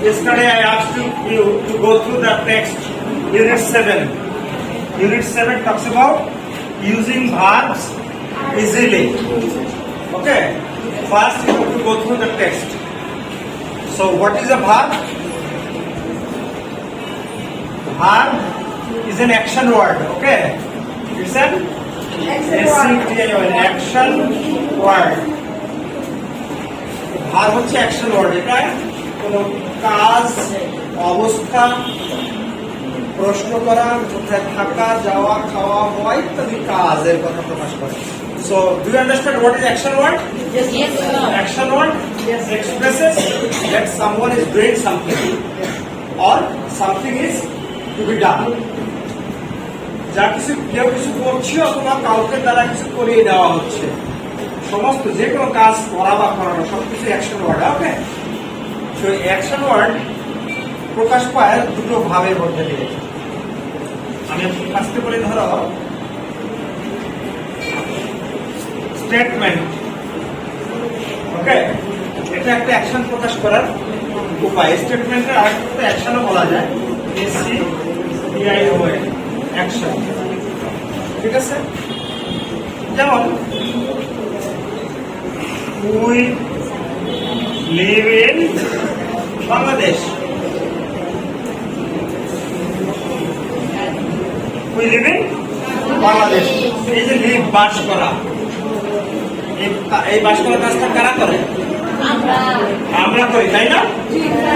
Yesterday I asked you to go through the text, Unit 7. Unit 7 talks about using verbs easily. Okay? First you have to go through the text. So what is a verb? Verb is an action word. Okay? It's an action word. Verb হচ্ছে action word. এটা কোনো কাজ, অবস্থা, প্রশ্ন করা, কোথায় থাকা, যাওয়া, খাওয়া, হওয়া ইত্যাদি কাজের কথা প্রকাশ করে। So, do you understand what is action word? Yes, sir. Action word expresses that someone is doing something or something is to be done. যা কিছু কেউ কিছু করছে অথবা কাউকে দ্বারা কিছু করিয়ে দেওয়া হচ্ছে, সমস্ত যে কোনো কাজ করা বা করানো সবকিছু অ্যাকশন ওয়ার্ড। ওকে, তো অ্যাকশন ওয়ার্ড প্রকাশ পায় দুটো ভাবের মধ্যে দিয়ে। আমি ফার্স্টে বলি, ধরো স্টেটমেন্ট। ওকে, এটা একটা অ্যাকশন প্রকাশ করার উপায়। স্টেটমেন্টের আরেকটা অ্যাকশনও বলা যায়, SCDION, অ্যাকশন। ঠিক আছে, যেমন we live in Bangladesh. we live in Bangladesh. এই যে লিভ, বাস করা, এই বাস করার কাজটা কারা করে? আমরা করি, তাই না?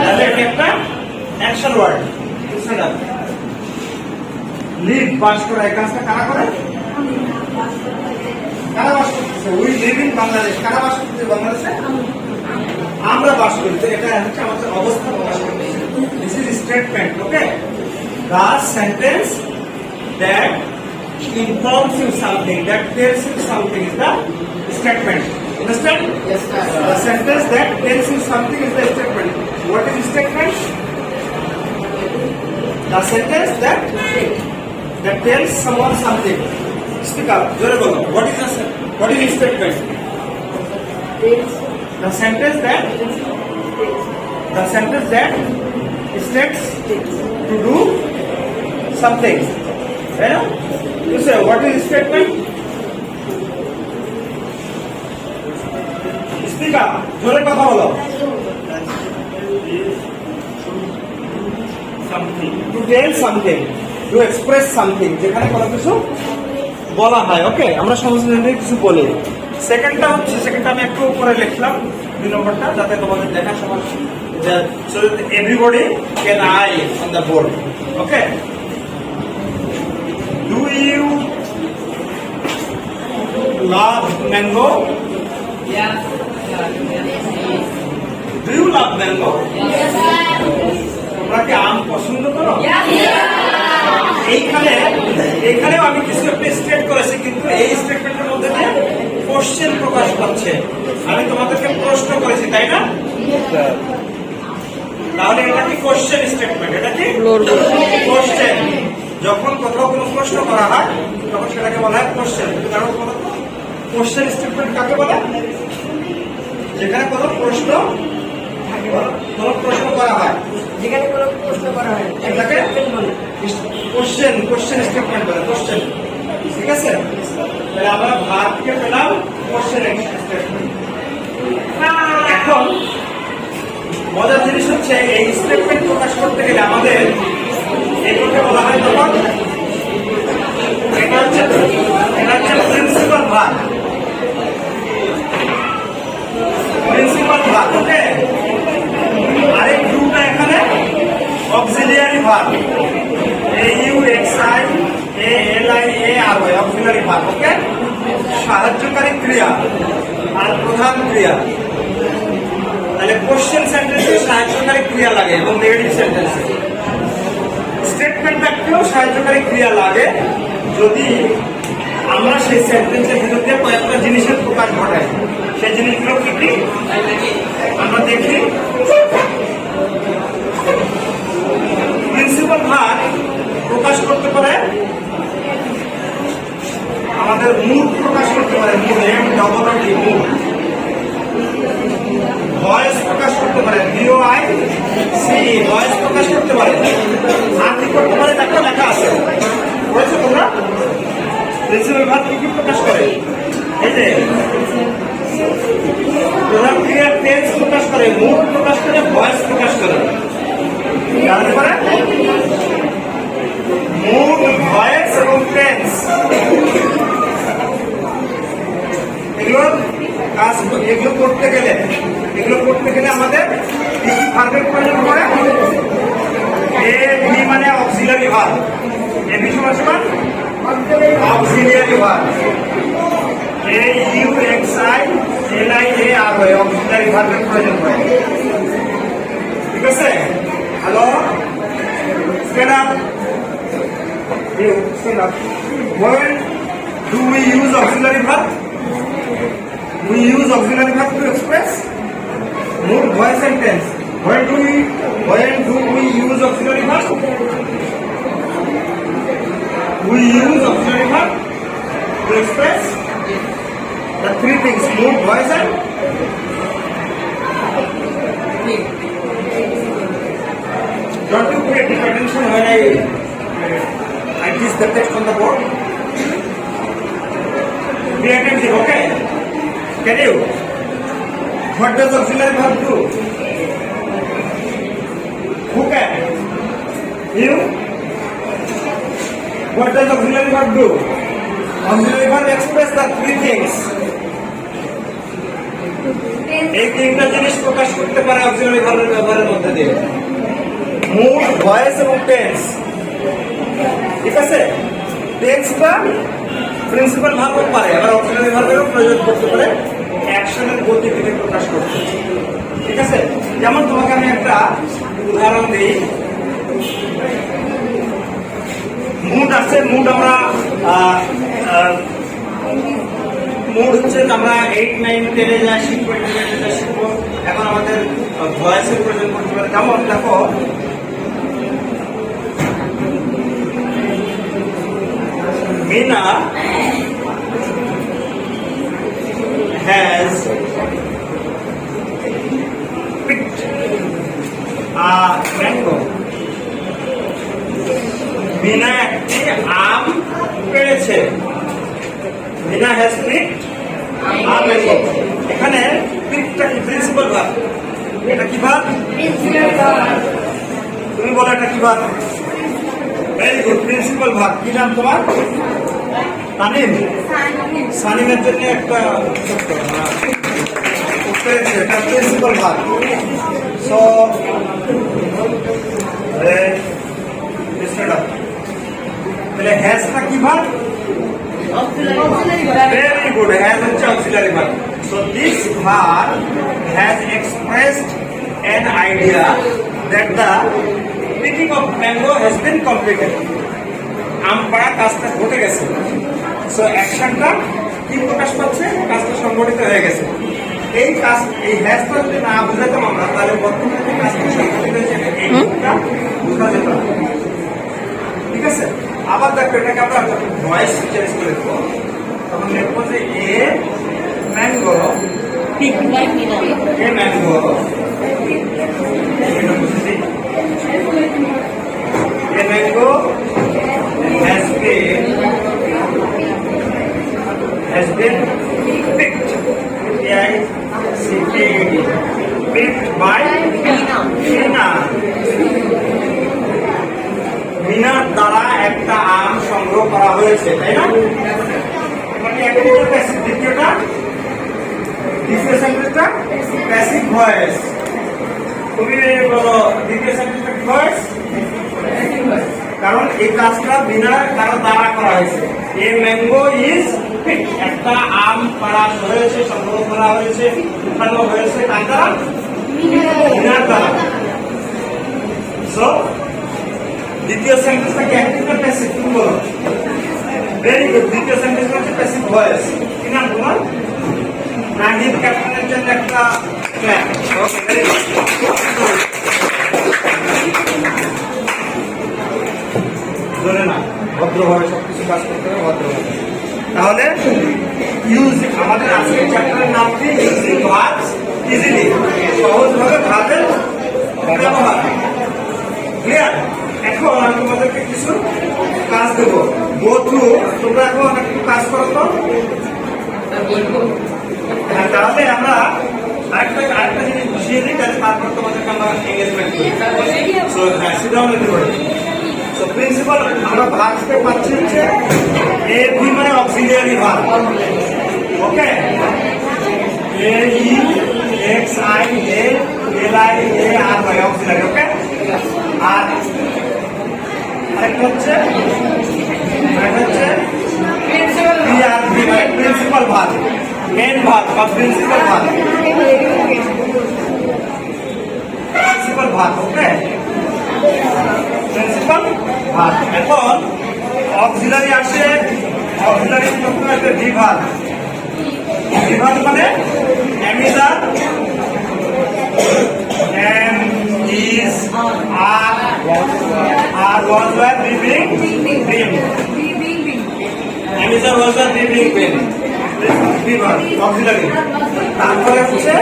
তাহলে এটা একটা অ্যাকশন ওয়ার্ড। লিভ, বাস করা, এই কাজটা কারা করে? কারা বাস করতেছে? We live in Bangladesh. কারা বাস করতেছে বাংলাদেশে? আমরা বাস করি। তো এটা হচ্ছে আমাদের অবস্থা প্রকাশ করতেছে। This is statement. Okay, the sentence that informs you something, that tells you something is the statement. Understand? Yes, sir. The sentence that tells you something is the statement. What is statement? The sentence that tells someone something. Speak up. Jore bolo. What is statement? The sentence that states to do something. Yeah? You say what is statement? Speak up. জোরে কথা বলো। Something. To tell something. To express something. যেখানে কোনো কিছু বলা হয়। ওকে, আমরা সমস্ত কিছু বলি। সেকেন্ডটা আমি একটু উপরে লিখলাম, 2 নম্বরটা, যাতে তোমাদের দেখার সময় so everybody can eye on the board. Okay. Do you love mango? Yes. Do you love mango? Yes, sir. তোমরা কি আম পছন্দ করো? Yes, sir. এইখানেও আমি কিছু একটা স্টেট করেছি, কিন্তু এই স্টেটমেন্টের মধ্যে দিয়ে কোশ্চেন প্রকাশ পাচ্ছে। আমি তোমাদেরকে প্রশ্ন করেছি, তাই না? তাহলে এটা কি কোশ্চেন স্টেটমেন্ট? এটা কি কোশ্চেন? যখন কোথাও কোনো প্রশ্ন করা হয় তখন সেটাকে বলা হয় কোশ্চেন। কারণ কোশ্চেন স্টেটমেন্ট কাকে বলে? যেখানে কোনো প্রশ্ন করা হয়, যেখানে কোনো প্রশ্ন করা হয় এটাকে কোশ্চেন স্টেটমেন্ট বলে। কোশ্চেন, ঠিক আছে? তাহলে আমরা ভার্বকে পেলাম কোশ্চেন স্টেটমেন্ট। এখন মজার জিনিস হচ্ছে, এই স্টেটমেন্ট প্রকাশ করতে গেলে আমাদের এগুলোকে বলা হয় তখন এটা হচ্ছে principal verb. Principal verb. Okay, আর এই দুটা এখানে auxiliary verb. AUXIALIARY auxiliary verb. Okay, সাহায্যকারী ক্রিয়া আর প্রধান ক্রিয়া। তাহলে কোশ্চেন সেন্টেন্সে সাহায্যকারী ক্রিয়া লাগে এবং নেগেটিভ সেন্টেন্সে। স্টেটমেন্ট বাক্যেও সাহায্যকারী ক্রিয়া লাগে যদি আমরা সেই সেন্টেন্সের ভিতর দিয়ে কয়েকটা জিনিসের প্রকাশ ঘটাই। সেই জিনিসগুলো কি কি আমরা দেখি। প্রিন্সিপাল ভার্ব প্রকাশ করতে পারে আমাদের মুড, প্রকাশ করতে পারে মুড, মুড। ভয়েস প্রকাশ করতে করতে পারে, VOICE ভয়েস প্রকাশ করতে পারে, আর কি করতে পারে দেখো লেখা আছে, বুঝেছো তোমরা? প্রিন্সিপাল ভার্ব কি প্রকাশ করে? এই যে প্রধান ক্রিয়ার টেন্স প্রকাশ করে, মুড প্রকাশ করে, ভয়েস প্রকাশ করে। জানতে পারে মুড, ভয়েস এবং টেন্স এগুলো কাজ, এগুলো করতে গেলে আমাদের কি কি ভার্বের প্রয়োজন পড়ে? এভি মানে অক্সিলারি ভার্ব, এভি সমান সমান অক্সিলারি ভার্ব, AUXILIAR হয় অক্সিলারি ভার্বের প্রয়োজন পড়ে। ঠিক আছে? Hello, stand up. You stand up. When do we use auxiliary verb? We use auxiliary verb to express mood, voice and tense. When do we use auxiliary verb? We use auxiliary verb to express the three things: mood, voice and don't you pay deep attention when I teach the text on the board? Be attentive, okay? Can you? What does auxiliary verb do? Who can? You? What does auxiliary verb do? Auxiliary verb express the three things. এই তিনটা জিনিস প্রকাশ করতে পারে auxiliary ভার্বের ব্যবহারের মধ্যে দিয়ে: mood, voice এবং টেন্স। ঠিক আছে? টেন্সটা প্রিন্সিপাল ভার্বও পারে, আবার অক্সিলারি ভার্বেরও প্রয়োগ করতে পারে অ্যাকশনের গতিবিধি প্রকাশ করতে। ঠিক আছে? যেমন তোমাকে আমি একটা উদাহরণ দিই। মুড আছে, মুড আমরা মুড হচ্ছে আমরা 8, 9, 10 যা শিখবো, যা শিখবো, এখন আমাদের ভয়েসের প্রয়োজন করতে পারে। যেমন দেখো, Mina has picked a mango. Mina একটি আম পেড়েছে। Mina has picked a mango. এখানে পিকটা কি প্রিন্সিপাল ভার্ব? এটা কি ভার্ব? তুমি বলো এটা কি verb? Very good, principal verb. কি নাম তোমার? তানিম। সানিমের জন্য একটা এটা প্রিন্সিপাল ভার্ব। সো তাহলে হ্যাজটা কি ভার্ব? Very good. Has হচ্ছে auxiliary verb. So this verb has expressed an idea that the picking of mango has been completed. আম পাড়া কাজটা ঘটে গেছে। সো অ্যাকশনটা কি প্রকাশ পাচ্ছে? কাজটা সংগঠিত হয়ে গেছে। এই কাজ, এই হ্যাজটা যদি না বুঝাতাম আমরা, তাহলে বর্তমানে কাজটা সংগঠিত হয়েছে এইটা বোঝা যেত না। ঠিক আছে? আবার দেখো, এটাকে আমরা ভয়েস চেঞ্জ করে দেবো। তখন দেখবো যে a mango, a mango, a mango has been picked, P-I-C-K-E-D, picked by Mina. মিনার দ্বারা একটা আম সংগ্রহ করা হয়েছে, তাই না? দ্বিতীয়টা, দ্বিতীয় সেন্টেন্সটা প্যাসিভ ভয়েস। তুমি বলো দ্বিতীয় সেন্টেন্সটা কি ভয়েস? কারণ এই কাজটা বিনা কারো দ্বারা করা হয়েছে। এ ম্যাঙ্গো ইজ পিকড, একটা আম পাড়া হয়েছে, সংগ্রহ করা হয়েছে, উঠানো হয়েছে কার দ্বারা? বিনার দ্বারা। সো দ্বিতীয় সেন্টেন্সটা কি অ্যাক্টিভ না প্যাসিভ? তুমি বলো। ভেরি গুড, দ্বিতীয় সেন্টেন্সটা হচ্ছে প্যাসিভ ভয়েস। কি নাম তোমার? নাহিদ ক্যাপ্টেনের জন্য একটা ক্ল্যাপ। ওকে, ভেরি গুড। ধরে না, ভদ্রভাবে সবকিছু কাজ করতে হবে, ভদ্রভাবে। তাহলে ইউজ, আমাদের আজকের চ্যাপ্টারের নাম কি? ইউজিং ভার্বস ইজিলি, সহজভাবে ভাবে কিছু কাজ দেবো গো থ্রু। তোমরা এখন একটু কাজ করো তো। হ্যাঁ, তাহলে আমরা আরেকটা জিনিস বুঝিয়ে দিই, তাহলে তারপর তোমাদেরকে আমরা এঙ্গেজমেন্ট করি। সো হ্যাঁ, সিট ডাউন নিতে পারি। সো প্রিন্সিপাল আমরা ভার্বসে পাচ্ছি হচ্ছে এভি মানে auxiliary verb. Okay, A E X I A L I A R মানে অক্সিলিয়ারি। ওকে, আর আরেকটা হচ্ছে পি আর ভি মানে প্রিন্সিপাল ভার্ব, মেন ভার্ব বা principal verb. Principal verb. Okay, principal verb. এখন অক্সিলারি আসে, অক্সিলারি প্রথমে আসবে ভি ভার্ব। ভি ভার্ব মানে am is am is are was were be being being. Am is are was were be being being. V verb auxiliary. তারপরে হচ্ছে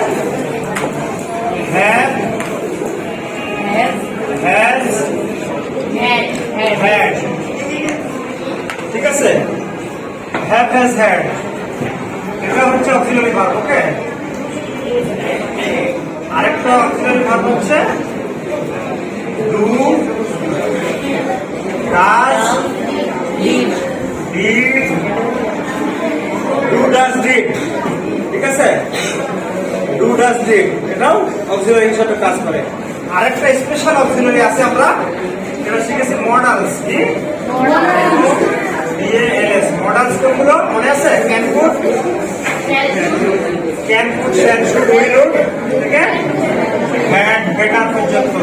have has had. ঠিক আছে, have has had এটা হচ্ছে auxiliary verb. Okay, আরেকটা auxiliary verb হচ্ছে do does did do does did. ঠিক আছে, ডু ডাজ ডিড এটাও অক্সিলারি হিসাবে কাজ করে। আরেকটা স্পেশাল অক্সিলারি আছে, আমরা যেটা শিখেছি মডালস। কি ডিএলএস মডালস কোনগুলো মনে আছে? Can could shall should will would থেকে হ্যাড বেটার পর্যন্ত।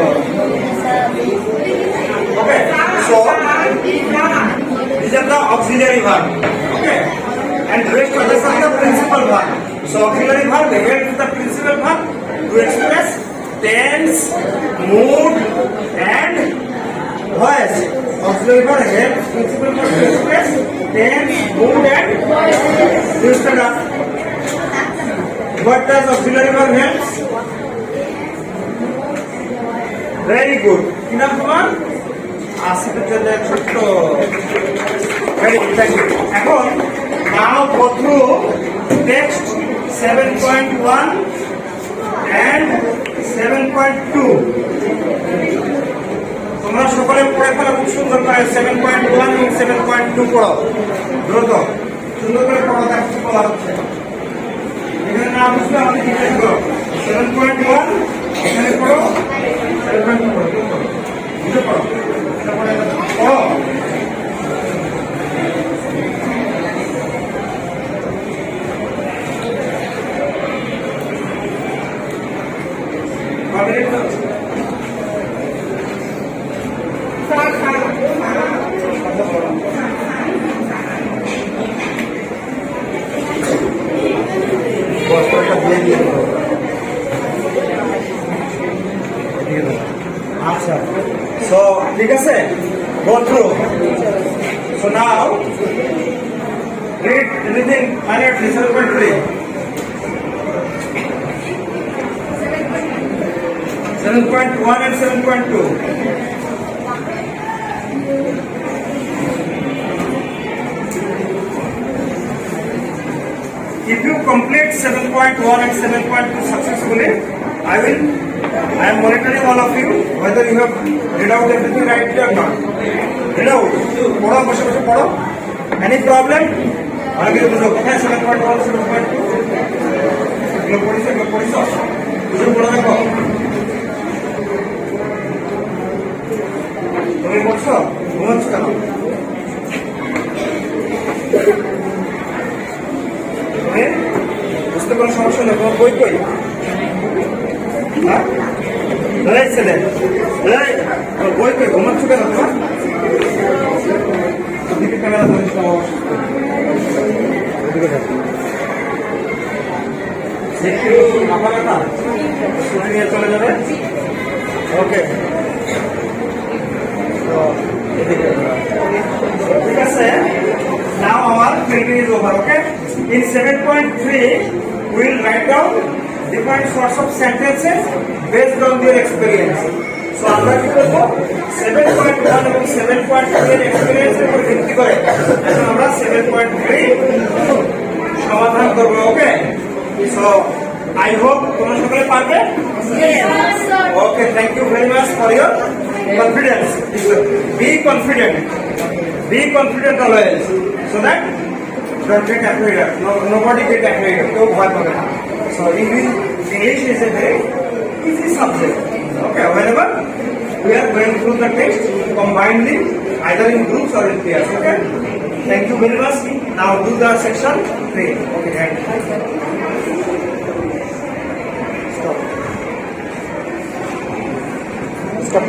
Okay, so these are the auxiliary verb. Okay, and rest of them are the principal verb. So auxiliary verb helps the principal verb to express tense, mood, and voice. Auxiliary verb helps principal verb to express tense, mood, and voice. You understand that? What does auxiliary verb helps? Very good. Enough one? আসিফের জন্য ছোট্ট। Very good, thank you. এখন now go through text 7.1 and 7.2. তোমরা সকলে পড়ে ফেলা খুব সুন্দর করে 7.1 এবং 7.2 পড়ো দ্রুত, সুন্দর করে পড়ো। তার কিছু বলা হচ্ছে এখানে না বুঝলে আমাদের জিজ্ঞেস করো। 7.1 এখানে পড়ো, 7.2 পড়ো, বুঝে পড়ো, এটা পড়ে পড়ো। আচ্ছা, সো ঠিক আছে, go through. So now read anything minutely. 7.3, 7.1 and 7.2. If you complete 7.1 and 7.2 successfully, I am monitoring all of you whether you have read out everything rightly or not. Read out. পড়ো, বসে বসে পড়ো। Any problem? আগে বুঝো কোথায় 7.1 7.2 এগুলো পড়িস বুঝে পড়ো। দেখো তুমি পড়ছো, ঘুমাচ্ছ কেন? বুঝতে কোনো সমস্যা নেই, তোমার বই কই? ছেলে বই কই, ঘুমাচ্ছ কেন? তোমার দিকে ক্যামেরা ধরিস না, ছুটি নিয়ে চলে যাবে। ওকে, ঠিক আছে। Now our filming is over. Okay. In 7.3, we will write down different sorts of sentences based on their experience. So আমরা কি করব 7.1 এবং 7.3 এর এক্সপেরিয়েন্সের উপর ভিত্তি করে এখন আমরা 7.3 সমাধান করব ওকে সো আই হোপ তোমরা সকলে পারবে okay thank you very much for your confidence be confident always so that don't get afraid nobody get afraid কেউ ভয় পাবে না so English is a very easy subject okay whenever we are going through the text combinedly either in groups or in pairs okay thank you very much now do the section 3 okay thank you stop stop